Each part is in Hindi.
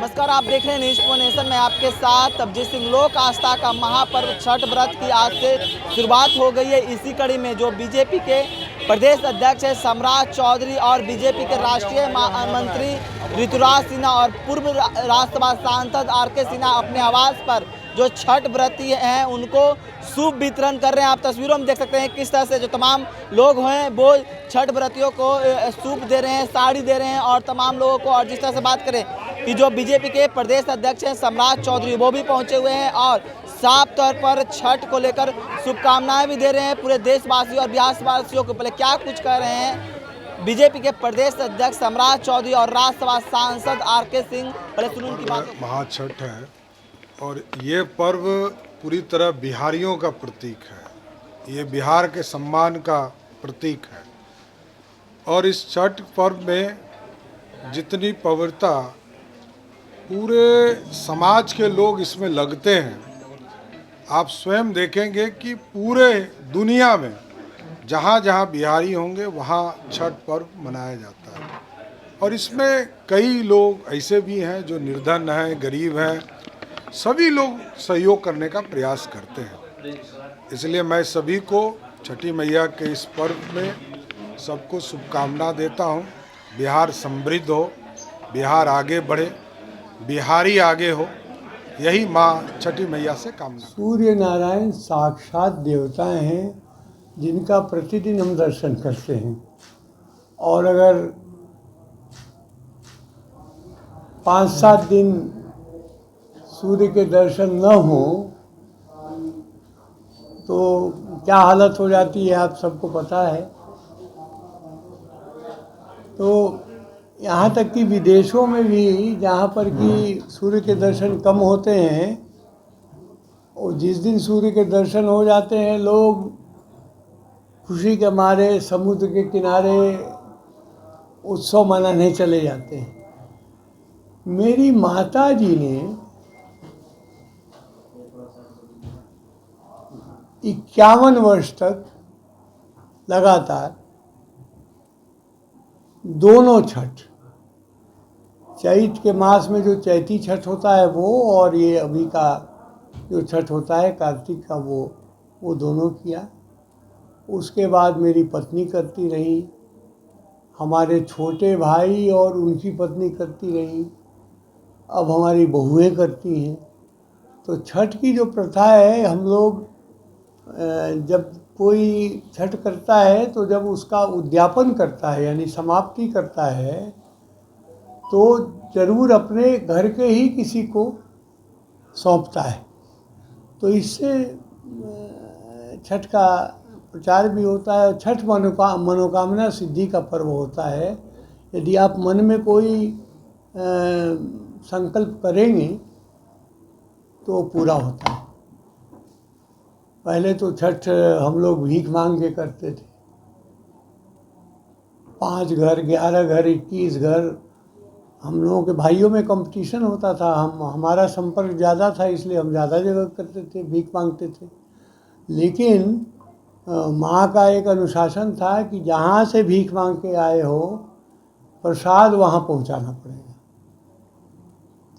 नमस्कार, आप देख रहे हैं न्यूज़ पॉइंट नेशन में आपके साथ अभिजीत सिंह। लोक आस्था का महापर्व छठ व्रत की आज से शुरुआत हो गई है। इसी कड़ी में जो बीजेपी के प्रदेश अध्यक्ष है सम्राट चौधरी और बीजेपी के राष्ट्रीय मंत्री ऋतुराज सिन्हा और पूर्व राज्यसभा सांसद आर.के. सिन्हा अपने आवास पर जो छठ व्रती हैं उनको सूप वितरण कर रहे हैं। आप तस्वीरों में देख सकते हैं किस तरह से जो तमाम लोग हैं वो छठ व्रतियों को सूप दे रहे हैं, साड़ी दे रहे हैं और तमाम लोगों को। और जिस तरह से बात करें कि जो बीजेपी के प्रदेश अध्यक्ष हैं सम्राट चौधरी, वो भी पहुंचे हुए हैं और साफ तौर पर छठ को लेकर शुभकामनाएं भी दे रहे हैं पूरे देशवासियों और बिहारवासियों को। पहले क्या कुछ कह रहे हैं बीजेपी के प्रदेश अध्यक्ष सम्राट चौधरी और राज्यसभा सांसद आर.के. सिंह, पहले सुनिए उनकी बात। महाछठ है और ये पर्व पूरी तरह बिहारियों का प्रतीक है, ये बिहार के सम्मान का प्रतीक है। और इस छठ पर्व में जितनी पवित्रता पूरे समाज के लोग इसमें लगते हैं, आप स्वयं देखेंगे कि पूरे दुनिया में जहाँ जहाँ बिहारी होंगे वहाँ छठ पर्व मनाया जाता है। और इसमें कई लोग ऐसे भी हैं जो निर्धन हैं, गरीब हैं, सभी लोग सहयोग करने का प्रयास करते हैं। इसलिए मैं सभी को छठी मैया के इस पर्व में सबको शुभकामना देता हूँ। बिहार समृद्ध हो, बिहार आगे बढ़े, बिहारी आगे हो, यही माँ छठी मैया से कामना। सूर्य नारायण साक्षात देवता हैं जिनका प्रतिदिन हम दर्शन करते हैं। और अगर 5-7 दिन सूर्य के दर्शन न हो तो क्या हालत हो जाती है आप सबको पता है। तो यहाँ तक कि विदेशों में भी जहाँ पर कि सूर्य के दर्शन कम होते हैं, और जिस दिन सूर्य के दर्शन हो जाते हैं लोग खुशी के मारे समुद्र के किनारे उत्सव मनाने चले जाते हैं। मेरी माता जी ने 51 वर्ष तक लगातार दोनों छठ, चैत के मास में जो चैती छठ होता है वो, और ये अभी का जो छठ होता है कार्तिक का वो दोनों किया। उसके बाद मेरी पत्नी करती रही, हमारे छोटे भाई और उनकी पत्नी करती रही, अब हमारी बहुएं करती हैं। तो छठ की जो प्रथा है, हम लोग जब कोई छठ करता है तो जब उसका उद्यापन करता है यानी समाप्ति करता है तो जरूर अपने घर के ही किसी को सौंपता है। तो इससे छठ का प्रचार भी होता है। छठ मनोकामना सिद्धि का पर्व होता है। यदि आप मन में कोई संकल्प करेंगे तो पूरा होता है। पहले तो छठ हम लोग भीख मांग के करते थे। 5 घर, 11 घर, 21 घर, हम लोगों के भाइयों में कंपटीशन होता था। हमारा संपर्क ज़्यादा था इसलिए हम ज़्यादा जगह करते थे, भीख मांगते थे। लेकिन माँ का एक अनुशासन था कि जहाँ से भीख मांग के आए हो प्रसाद वहाँ पहुँचाना पड़ेगा।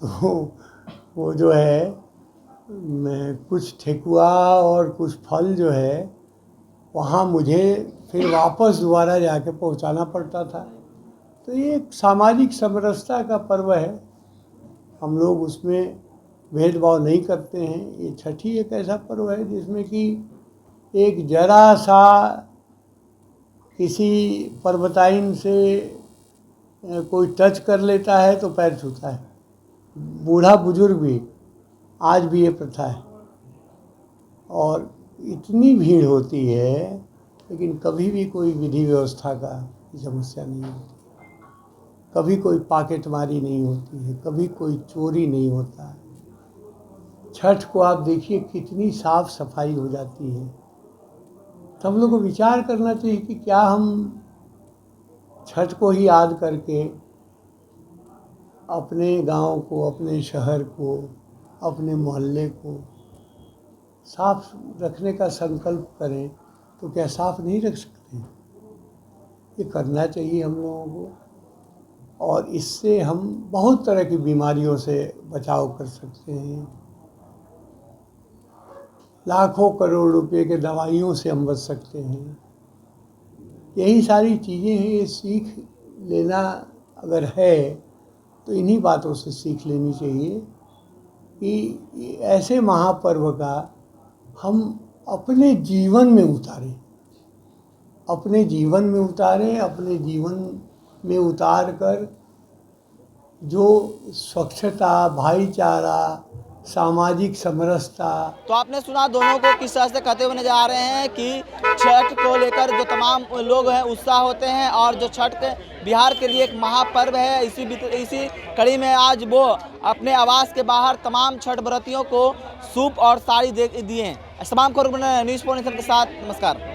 तो वो जो है कुछ ठेकुआ और कुछ फल जो है वहाँ मुझे फिर वापस दोबारा जाके पहुँचाना पड़ता था। तो ये एक सामाजिक समरसता का पर्व है, हम लोग उसमें भेदभाव नहीं करते हैं। ये छठी एक ऐसा पर्व है जिसमें कि एक जरा सा किसी पर्वताइन से कोई टच कर लेता है तो पैर छूता है। बूढ़ा बुजुर्ग भी, आज भी ये प्रथा है। और इतनी भीड़ होती है लेकिन कभी भी कोई विधि व्यवस्था का समस्या नहीं होती, कभी कोई पॉकेटमारी नहीं होती है, कभी कोई चोरी नहीं होता है। छठ को आप देखिए कितनी साफ सफाई हो जाती है। तो हम लोग को विचार करना चाहिए कि क्या हम छठ को ही याद करके अपने गांव को, अपने शहर को, अपने मोहल्ले को साफ रखने का संकल्प करें तो क्या साफ नहीं रख सकते? ये करना चाहिए हम लोगों को। और इससे हम बहुत तरह की बीमारियों से बचाव कर सकते हैं। लाखों करोड़ रुपए के दवाइयों से हम बच सकते हैं। यही सारी चीज़ें हैं। ये सीख लेना अगर है तो इन्हीं बातों से सीख लेनी चाहिए कि ऐसे महापर्व का हम अपने जीवन में उतारें, अपने जीवन में उतारें, अपने जीवन में उतार कर जो स्वच्छता, भाईचारा, सामाजिक समरसता। तो आपने सुना दोनों को किस तरह से कहते हुए नजर आ रहे हैं कि छठ को लेकर जो तमाम लोग हैं उत्साह होते हैं और जो छठ के बिहार के लिए एक महापर्व है। इसी कड़ी में आज वो अपने आवास के बाहर तमाम छठ व्रतियों को सूप और साड़ी दे दिए हैं। तमाम खबर न्यूज़ 4 नेशन के साथ नमस्कार।